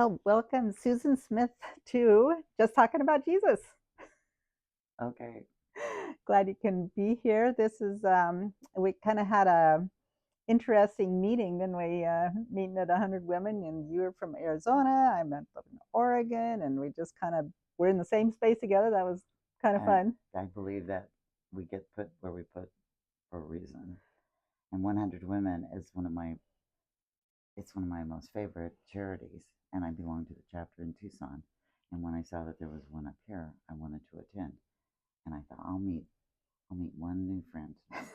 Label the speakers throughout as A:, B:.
A: Well, welcome, Susan Smith, to Just Talking About Jesus.
B: Okay.
A: Glad you can be here. This is we kind of had a interesting meeting, didn't we? Meeting at 100 Women, and you were from Arizona. I'm in Oregon, and we just kind of we're in the same space together. That was kind of
B: I
A: fun.
B: I believe that we get put where we put for a reason. And 100 Women is one of my most favorite charities, and I belong to the chapter in Tucson. And when I saw that there was one up here, I wanted to attend. And I thought I'll meet one new friend tonight.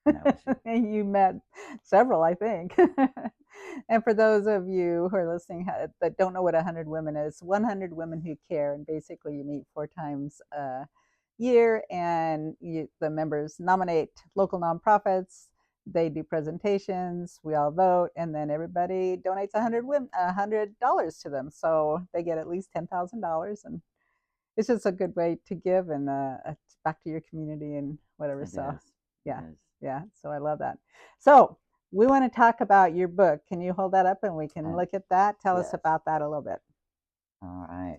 B: And that was you.
A: And you met several, I think. And for those of you who are listening that don't know what 100 Women is, 100 Women Who Care, and basically you meet 4 times a year, and the members nominate local nonprofits. They do presentations, we all vote, and then everybody donates $100 to them, so they get at least $10,000, and it's just a good way to give and back to your community and whatever.
B: It
A: So
B: is. It
A: yeah,
B: is.
A: yeah. So I love that. So we want to talk about your book. Can you hold that up and we can
B: And
A: look at that? Tell us
B: yes.
A: about that a little bit.
B: All right.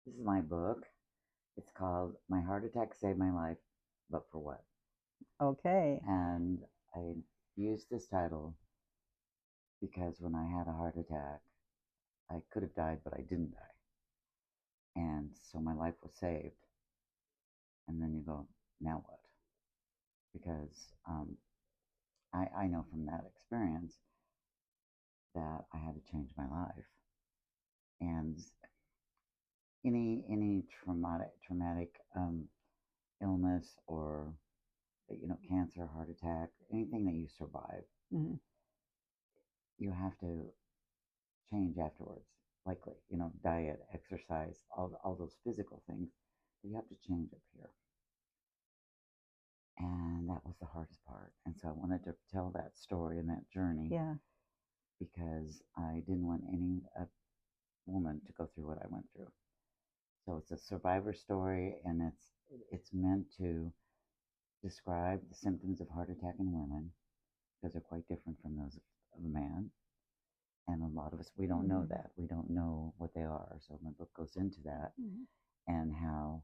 B: This is my book. It's called My Heart Attack Saved My Life, but for what?
A: Okay.
B: And I used this title because when I had a heart attack, I could have died, but I didn't die. And so my life was saved. And then you go, now what? Because I know from that experience that I had to change my life. And any traumatic illness or cancer, heart attack, anything that you survive,
A: Mm-hmm.
B: you have to change afterwards. Likely, diet, exercise, all those physical things. But you have to change up here. And that was the hardest part. And so I wanted to tell that story and that journey
A: Yeah.
B: because I didn't want any woman to go through what I went through. So it's a survivor story, and it's meant to describe the symptoms of heart attack in women because they're quite different from those of a man. And a lot of us, we don't know
A: Mm-hmm.
B: that. We don't know what they are. So my book goes into that
A: Mm-hmm.
B: and how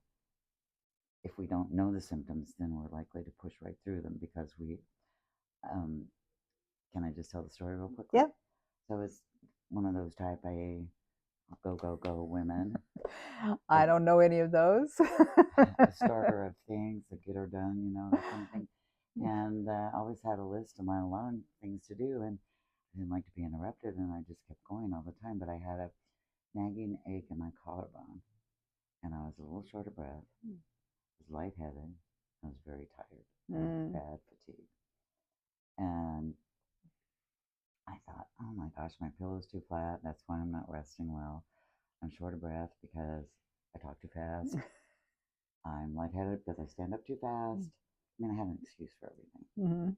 B: if we don't know the symptoms, then we're likely to push right through them because um, can I just tell the story real quickly?
A: Yeah.
B: So it's one of those type A go, go, go women,
A: I don't know any of those.
B: a starter of things, a get her done, that kind of thing. And I always had a list of my own things to do, and I didn't like to be interrupted, and I just kept going all the time. But I had a nagging ache in my collarbone, and I was a little short of breath, I was lightheaded, I was very tired,
A: Mm.
B: bad fatigue. And I thought, oh my gosh, my pillow's too flat. That's why I'm not resting well. I'm short of breath because I talk too fast. I'm lightheaded because I stand up too fast. I mean, I have an excuse for everything.
A: Mm-hmm.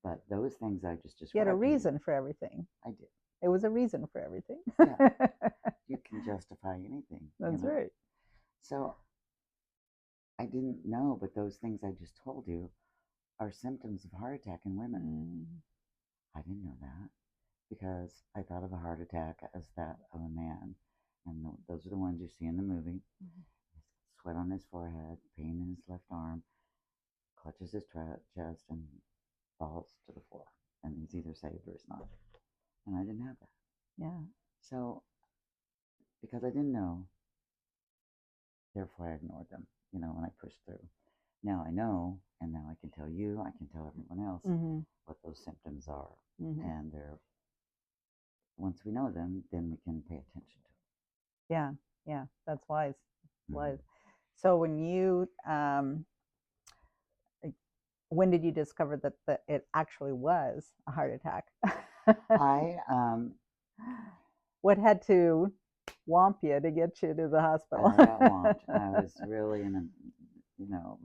B: But those things I just
A: You had a
B: described to you,
A: reason for everything.
B: I did.
A: It was a reason for everything.
B: Yeah, you can justify anything,
A: That's right.
B: So I didn't know, but those things I just told you are symptoms of heart attack in women.
A: Mm.
B: I didn't know that because I thought of a heart attack as that of a man. And those are the ones you see in the movie.
A: Mm-hmm.
B: Sweat on his forehead, pain in his left arm, clutches his chest, and falls to the floor. And he's either saved or he's not. And I didn't have that.
A: Yeah.
B: So, because I didn't know, therefore I ignored them, when I pushed through. Now I know, and now I can tell you, I can tell everyone else
A: Mm-hmm.
B: what those symptoms are.
A: Mm-hmm.
B: And once we know them, then we can pay attention to
A: Yeah. Yeah. That's wise.
B: them.
A: Wise. So when did you discover that it actually was a heart attack?
B: I
A: What had to womp you to get you to the hospital?
B: I got whomped. I was really in a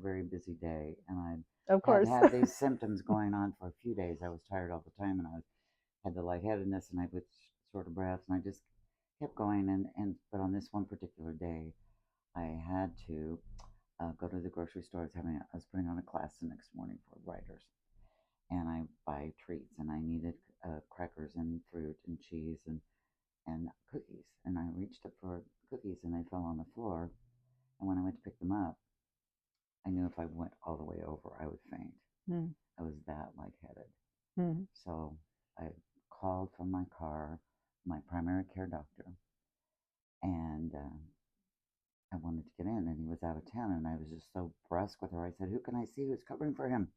B: very busy day, and
A: Of
B: I had
A: course.
B: had these symptoms going on for a few days. I was tired all the time, and had the lightheadedness, and I was short of breath, and I just kept going. But on this one particular day, I had to go to the grocery store. I was putting on a class the next morning for writers, and I buy treats, and I needed crackers and fruit and cheese, and cookies. And I reached up for cookies and they fell on the floor. And when I went to pick them up, I knew if I went all the way over, I would faint.
A: Mm.
B: I was that lightheaded.
A: Mm.
B: So I called from my car my primary care doctor, and I wanted to get in, and he was out of town, and I was just so brusque with her. I said, "Who can I see who's covering for him?"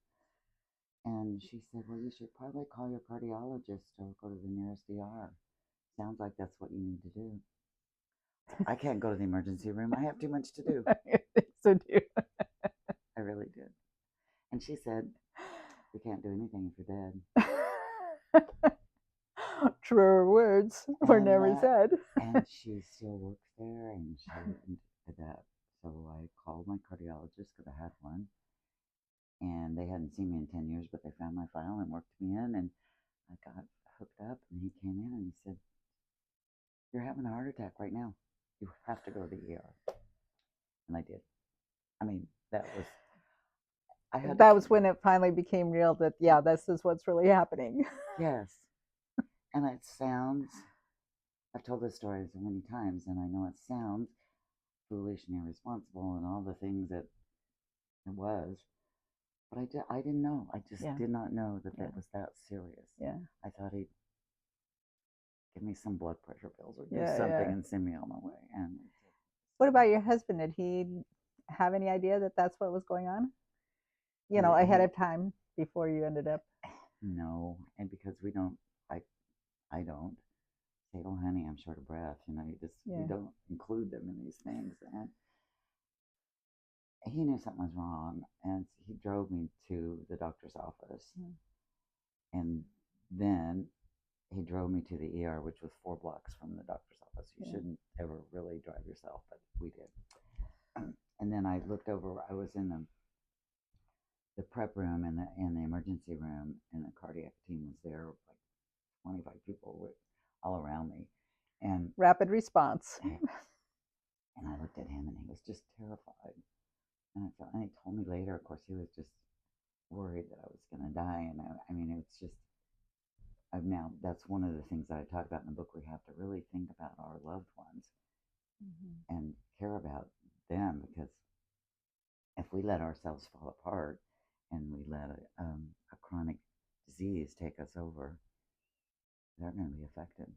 B: And she said, "Well, you should probably call your cardiologist or go to the nearest ER. Sounds like that's what you need to do." I can't go to the emergency room. I have too much to do.
A: So do.
B: I really did. And she said, "We can't do anything if you're dead."
A: Truer words were
B: And
A: never said.
B: and she still works there, and she did that. So I called my cardiologist because I had one, and they hadn't seen me in 10 years, but they found my file and worked me in, and I got hooked up, and he came in and he said, "You're having a heart attack right now. You have to go to the ER." And I did. I mean, I had to,
A: That was when it finally became real that, yeah, this is what's really happening.
B: yes. And it sounds, I've told this story so many times, and I know it sounds foolish and irresponsible and all the things that it was, but I didn't know. I just
A: Yeah.
B: did not know that
A: Yeah.
B: that was that serious.
A: Yeah.
B: I thought he'd give me some blood pressure pills or do
A: Yeah.
B: something
A: Yeah.
B: and send me on my way. And
A: What about your husband? Did he have any idea that that's what was going on? Ahead
B: he
A: of time before you ended up.
B: no, and because we don't, I I don't say, "Oh, honey, I'm short of breath." You just we
A: Yeah.
B: don't include them in these things. And he knew something was wrong, and he drove me to the doctor's office,
A: Mm.
B: and then he drove me to the ER, which was 4 blocks from the doctor's office. You
A: Yeah.
B: shouldn't ever really drive yourself, but we did. And then I looked over. I was in the prep room and the emergency room, and the cardiac team was there, like 25 people with all around me, and
A: Rapid response.
B: and I looked at him, and he was just terrified. And he told me later, of course, he was just worried that I was going to die. And I mean, it's just, I've now, that's one of the things that I talk about in the book. We have to really think about our loved ones and care about them, because if we let ourselves fall apart and we let a chronic disease take us over, they're going to be affected.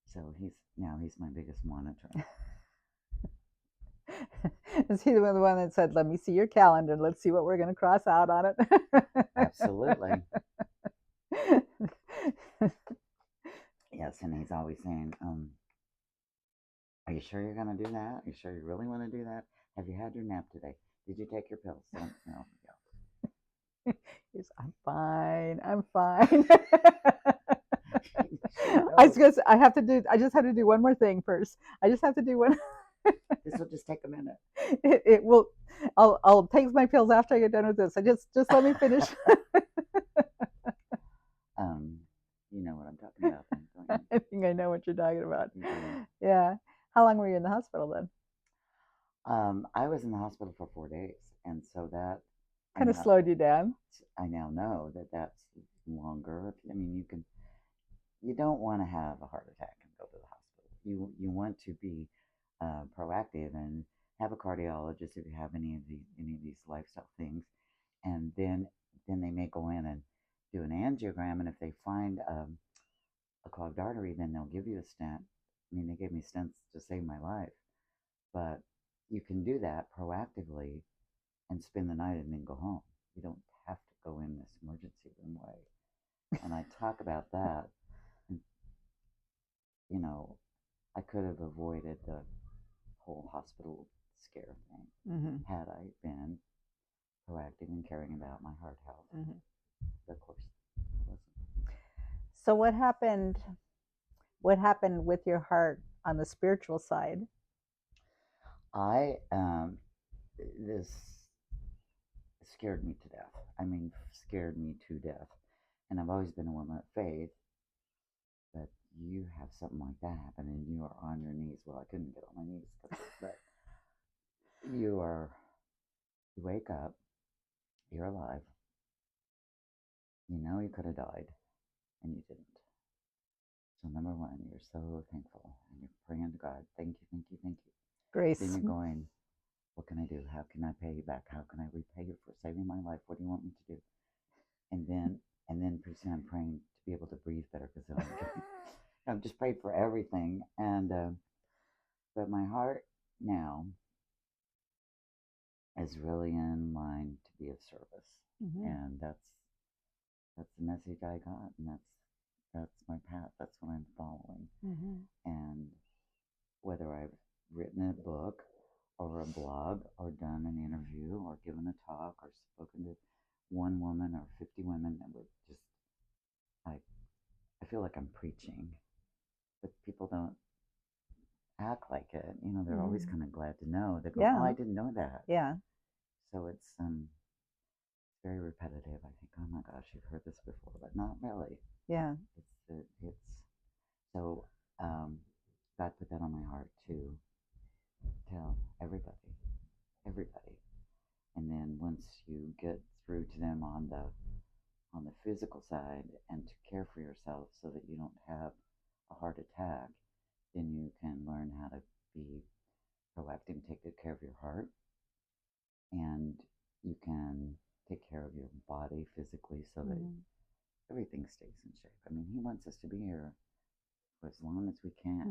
B: So he's my biggest monitor.
A: Is he the one that said, "Let me see your calendar. Let's see what we're going to cross out on it"?
B: Absolutely. Yes, and he's always saying, "Are you sure you're going to do that? Are you sure you really want to do that? Have you had your nap today? Did you take your pills?" So, yeah.
A: I'm fine. I'm fine.
B: knows.
A: I have to do. I just have to do one more thing first. I just have to do one.
B: This will just take a minute.
A: It will. I'll take my pills after I get done with this. I just let me finish.
B: Um, you know what I'm talking about, then, don't you?
A: I think I know what you're talking about.
B: You do.
A: Yeah. How long were you in the hospital then?
B: I was in the hospital for 4 days, and so that I
A: Kind of
B: now
A: slowed you down.
B: I now know that that's longer. I mean, you don't want to have a heart attack and go to the hospital. You want to be proactive and have a cardiologist if you have any of these lifestyle things, and then they may go in and do an angiogram, and if they find a clogged artery, then they'll give you a stent. I mean, they gave me stents to save my life, but you can do that proactively and spend the night and then go home. You don't have to go in this emergency room way. And I talk about that. And, you know, I could have avoided the whole hospital scare thing had I been proactive in caring about my heart health. But of course, I wasn't.
A: So what happened? What happened with your heart on the spiritual side?
B: I this scared me to death. I mean, scared me to death. And I've always been a woman of faith, but you have something like that happen and you are on your knees. Well, I couldn't get on my knees, but you wake up, you're alive. You know you could have died, and you didn't. So number one, you're so thankful and you're praying to God, thank you, thank you, thank you. Then
A: Grace.
B: you're going, what can I do? How can I pay you back? How can I repay you for saving my life? What do you want me to do? And then pretty soon I'm praying to be able to breathe better because I'm just prayed for everything. And but my heart now is really in line to be of service, and that's the message I got, and that's my path. That's what I'm following. And whether I've written a book or a blog or done an interview or given a talk or spoken to one woman or 50 women, it would just I I feel like I'm preaching, but people don't act like it. You know, they're always kind of glad to know. They go, "Oh,
A: Yeah.
B: I didn't know that."
A: Yeah.
B: So it's very repetitive. I think, "Oh my gosh, you've heard this before," but not really.
A: Yeah.
B: It's so God put that on my heart to tell everybody, and then once you get through to them on the physical side and to care for yourself so that you don't have a heart attack, then you can learn how to be proactive and take good care of your heart, and you can take care of your body physically so that everything stays in shape. I mean, He wants us to be here for as long as we can.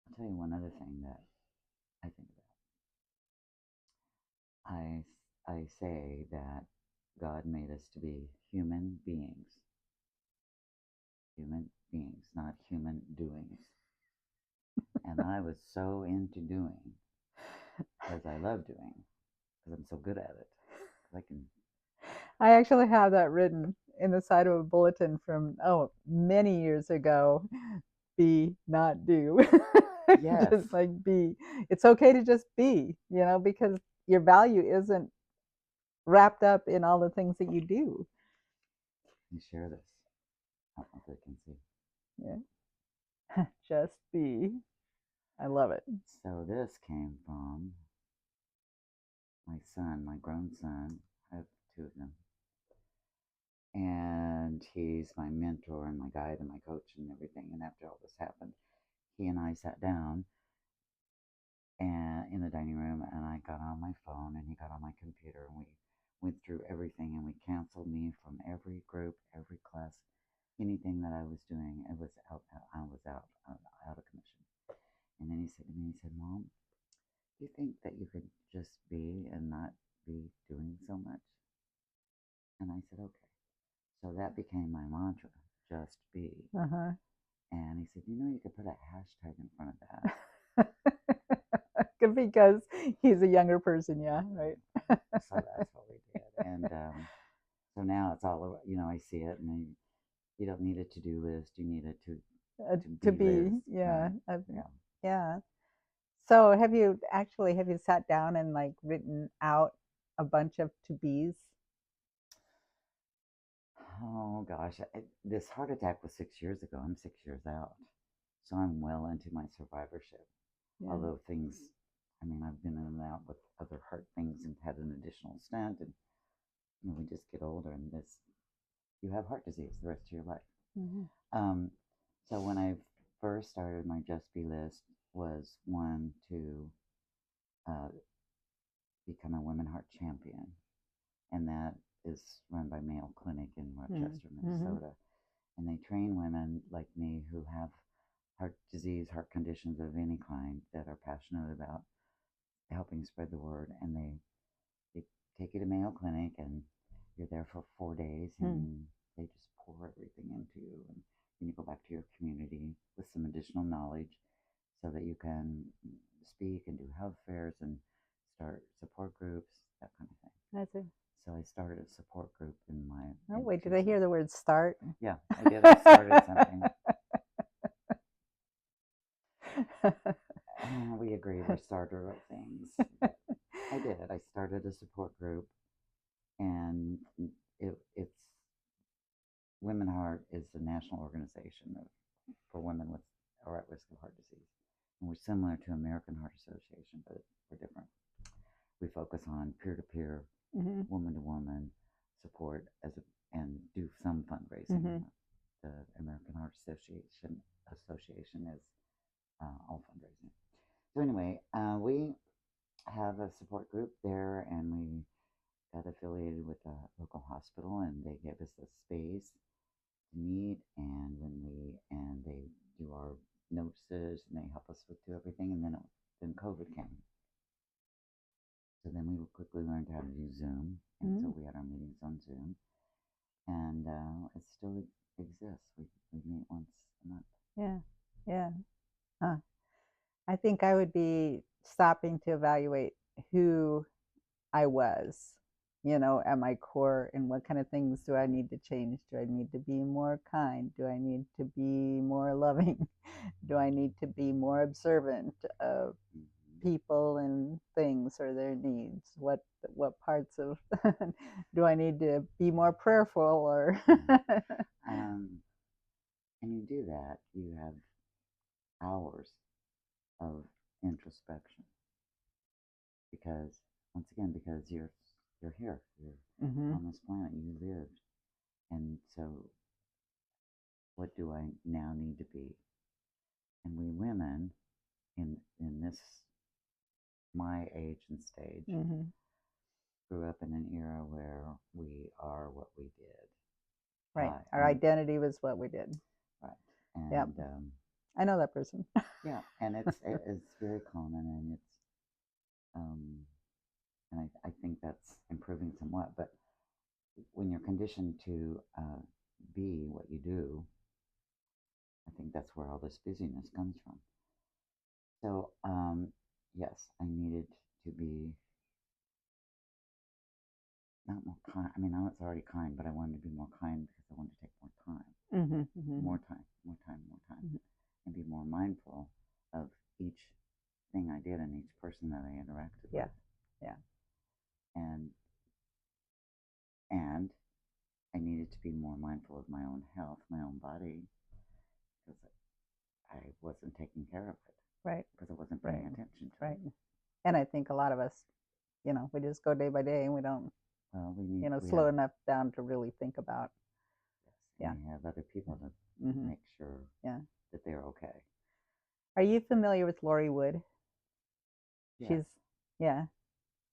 B: I'll tell you one other thing that I think about. I say that God made us to be human beings, not human doings. And I was so into doing because I love doing because I'm so good at it. I can.
A: I actually have that written in the side of a bulletin from many years ago. Be, not do.
B: Yes.
A: Just like be. It's okay to just be, because your value isn't wrapped up in all the things that you do.
B: Let me share this. I don't know if they can see.
A: Yeah. Just be. I love it.
B: So this came from my son, my grown son. I have two of them. And he's my mentor and my guide and my coach and everything. And after all this happened, he and I sat down and in the dining room, and I got on my phone and he got on my computer, and we went through everything, and we canceled me from every group, every class, anything that I was doing. It was out. I was out of commission. And then he said to me, he said, "Mom, do you think that you could just be and not be doing so much?" And I said, "Okay." So that became my mantra, just be.
A: Uh-huh.
B: And he said, "You could put a hashtag in front of that."
A: Because he's a younger person, yeah, right.
B: So that's what we did. And so now it's all over, I see it, and you don't need a to-do list. You need a to
A: To
B: be
A: be,
B: list.
A: yeah,
B: Right. Yeah.
A: yeah. So have you sat down and like written out a bunch of to be's?
B: Oh gosh, this heart attack was 6 years ago. I'm 6 years out. So I'm well into my survivorship.
A: Yeah.
B: Although things, I mean, I've been in and out with other heart things and had an additional stent, and we just get older, and you have heart disease the rest of your life. Um, so when I first started, my Just Be list was one to uh, become a women heart champion, and that is run by Mayo Clinic in Rochester, Minnesota, and they train women like me who have heart disease, heart conditions of any kind that are passionate about helping spread the word, and they take you to Mayo Clinic, and you're there for 4 days, and they just pour everything into you, and then you go back to your community with some additional knowledge so that you can speak and do health fairs and start support groups, that kind of thing.
A: I see.
B: So I started a support group in my.
A: Oh, wait, did I hear the word start?
B: Yeah, I did. I started something. We agree we're starter of things. But I did. I started a support group, and it's Women Heart is the national organization for women with or at risk of heart disease, and we're similar to American Heart Association, but we're different. We focus on peer-to-peer, woman-to-woman support and do some fundraising. the American Heart Association is all fundraising. So anyway, we have a support group there, and we got affiliated with a local hospital, and they gave us a space to meet, and they do our notices, and they help us with do everything, and then COVID came. So then we quickly learned how to do Zoom, and so we had our meetings on Zoom, and it still exists. We meet once a month.
A: Yeah. Yeah. Huh. I think I would be stopping to evaluate who I was, at my core, and what kind of things do I need to change? Do I need to be more kind? Do I need to be more loving? Do I need to be more observant of people and things or their needs? What parts of do I need to be more prayerful or
B: And you do that, you have hours of introspection because because you're here, you're
A: mm-hmm.
B: on this planet, you lived, and so what do I now need to be? And we women in this my age and stage
A: Mm-hmm.
B: grew up in an era where we are what we did.
A: Right. Our
B: And
A: identity was what we did.
B: right,
A: Yep.
B: and
A: I know that person.
B: yeah, and it's very common, and it's um, and I think that's improving somewhat. But when you're conditioned to be what you do, I think that's where all this busyness comes from. So yes, I needed to be not more kind. I mean, I was already kind, but I wanted to be more kind because I wanted to take more time,
A: Mm-hmm. Mm-hmm.
B: more time, more time, more time,
A: Mm-hmm.
B: and be more mindful of each thing I did and each person that I interacted
A: Yeah.
B: with.
A: Yeah.
B: And and I needed to be more mindful of my own health, my own body, because I wasn't taking care of it
A: Right.
B: because I wasn't
A: Right.
B: paying attention to
A: Right.
B: it.
A: And I think a lot of us, we just go day by day and we don't,
B: Well, we
A: slow
B: have
A: enough down to really think about.
B: yes,
A: Yeah.
B: and we have other people to
A: Mm-hmm.
B: make sure
A: Yeah.
B: that they're okay.
A: Are you familiar with Lori Wood?
B: Yes,
A: She's, yeah,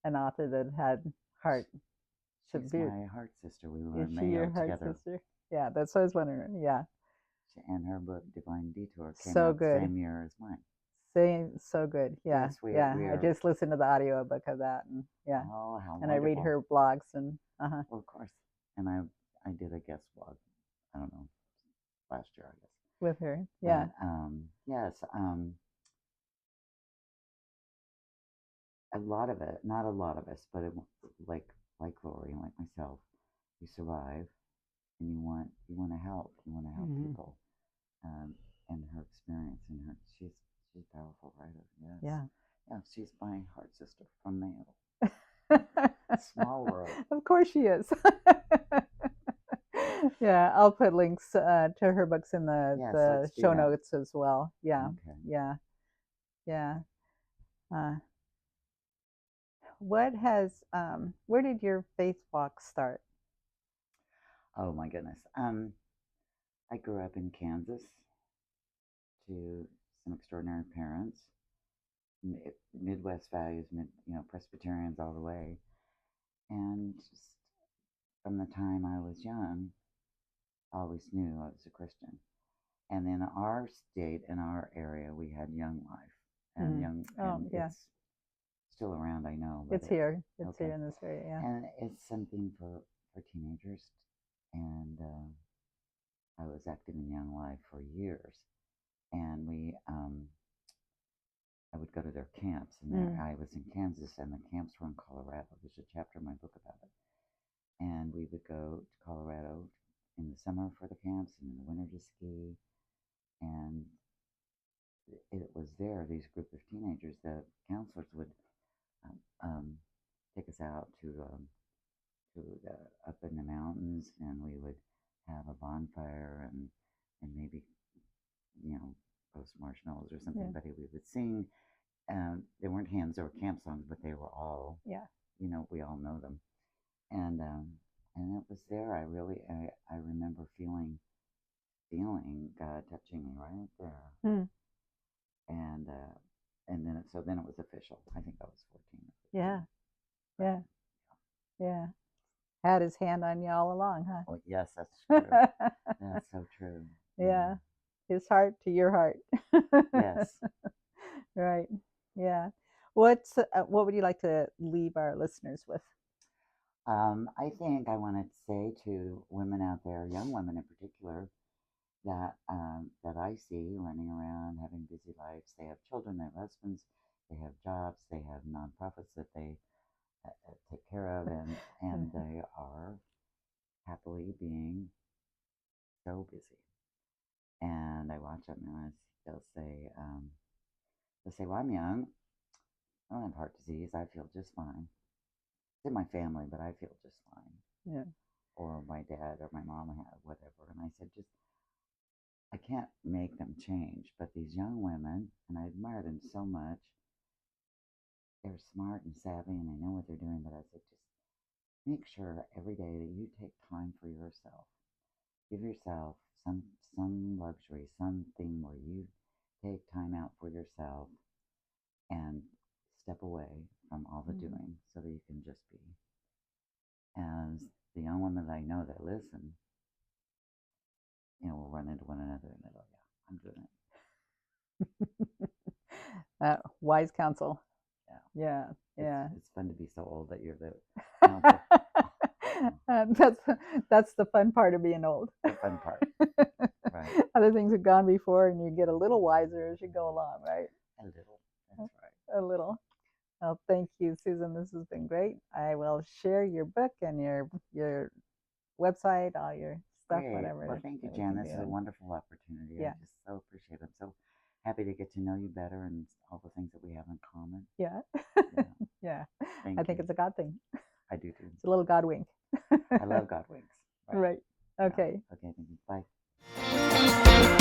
A: an author that had heart
B: she's
A: severe.
B: my heart sister. We were
A: Is
B: in
A: she your
B: Mayo
A: heart
B: together,
A: sister? Yeah, that's what I was wondering. Yeah.
B: and her book Divine Detour came
A: So
B: out the
A: good.
B: same year as mine.
A: So good. Yeah.
B: Yes, we
A: Yeah. I
B: are.
A: just listened to the audio book of that, and yeah.
B: Oh, how
A: And I read
B: wonderful!
A: her blogs and uh-huh.
B: Well, of course, and I did a guest blog. I don't know, last year I guess.
A: With her. Yeah.
B: But yes, a lot of it, not a lot of us, but like like Lori and like myself, you survive, and you want to help,
A: Mm-hmm.
B: people, um, and her experience, and she's a powerful writer. Yes,
A: Yeah.
B: yeah, she's my heart sister from Mayo. Small world.
A: Of course she is. Yeah, I'll put links to her books in
B: Yes,
A: the
B: let's do
A: show
B: that.
A: notes as well. Yeah,
B: Okay.
A: yeah, yeah. Uh, where did your faith walk start?
B: Oh my goodness. I grew up in Kansas to some extraordinary parents. Midwest values, Presbyterians all the way. And just from the time I was young, I always knew I was a Christian. And in our state, in our area, we had Young Life, and
A: Mm.
B: young,
A: Oh,
B: and
A: yeah,
B: it's still around, I know, but
A: it's here. It's
B: okay,
A: here in this area. Yeah.
B: and it's something for teenagers. And I was active in Young Life for years, and I would go to their camps, and there
A: Mm.
B: I was in Kansas, and the camps were in Colorado. There's a chapter in my book about it, and we would go to Colorado in the summer for the camps, and in the winter to ski, and it was there. These group of teenagers, the counselors would um, um, take us out to the, up in the mountains, and we would have a bonfire and maybe roast marshmallows or something.
A: Yeah.
B: But we would sing. They weren't hymns or camp songs, but they were all,
A: Yeah.
B: we all know them. And it was there. I remember feeling feeling God touching me right there.
A: Hmm.
B: And then it was official. I think I was 14 or
A: Yeah.
B: 15. But
A: Yeah. Yeah. Had his hand on you all along,
B: oh, yes, that's true.
A: huh?
B: That's so true.
A: Yeah. His heart to your heart.
B: Yes.
A: Right. Yeah. What would you like to leave our listeners with?
B: I think I want to say to women out there, young women in particular, that I see running around having busy lives. They have children, they have husbands, they have jobs, they have nonprofits that they take care of, and they are happily being so busy. And I watch them, and they'll say, "Well, I'm young. I don't have heart disease. I feel just fine. It's in my family, but I feel just fine."
A: Yeah.
B: Or my dad or my mom had whatever, and I said, "Just I can't make them change, but these young women, and I admire them so much. They're smart and savvy, and they know what they're doing. But I said, just make sure every day that you take time for yourself. Give yourself some luxury, something where you take time out for yourself and step away from all the
A: Mhm.
B: doing so that you can just be." As the young women that I know that listen, will run into one another and they go, "Yeah, I'm doing it."
A: Wise counsel.
B: Yeah,
A: Yeah.
B: it's
A: Yeah.
B: it's fun to be so old that you're the counsel.
A: That's that's the fun part of being old.
B: The fun part, right?
A: Other things have gone before, and you get a little wiser as you go along, right?
B: A little. That's right.
A: A little. Well, thank you, Susan. This has been great. I will share your book and your website, all your stuff,
B: Great. Well,
A: whatever
B: thank you,
A: that we
B: Jan.
A: can do.
B: This is a
A: And
B: wonderful opportunity. I
A: yeah,
B: just so appreciate it. I'm so happy to get to know you better and all the things that we have in common.
A: yeah,
B: Yeah.
A: yeah. I
B: Thank
A: think
B: you.
A: it's a God thing.
B: I do too.
A: It's a little God wink.
B: I love God winks. Right.
A: Right.
B: Yeah.
A: Okay.
B: Okay. Thank you. Bye.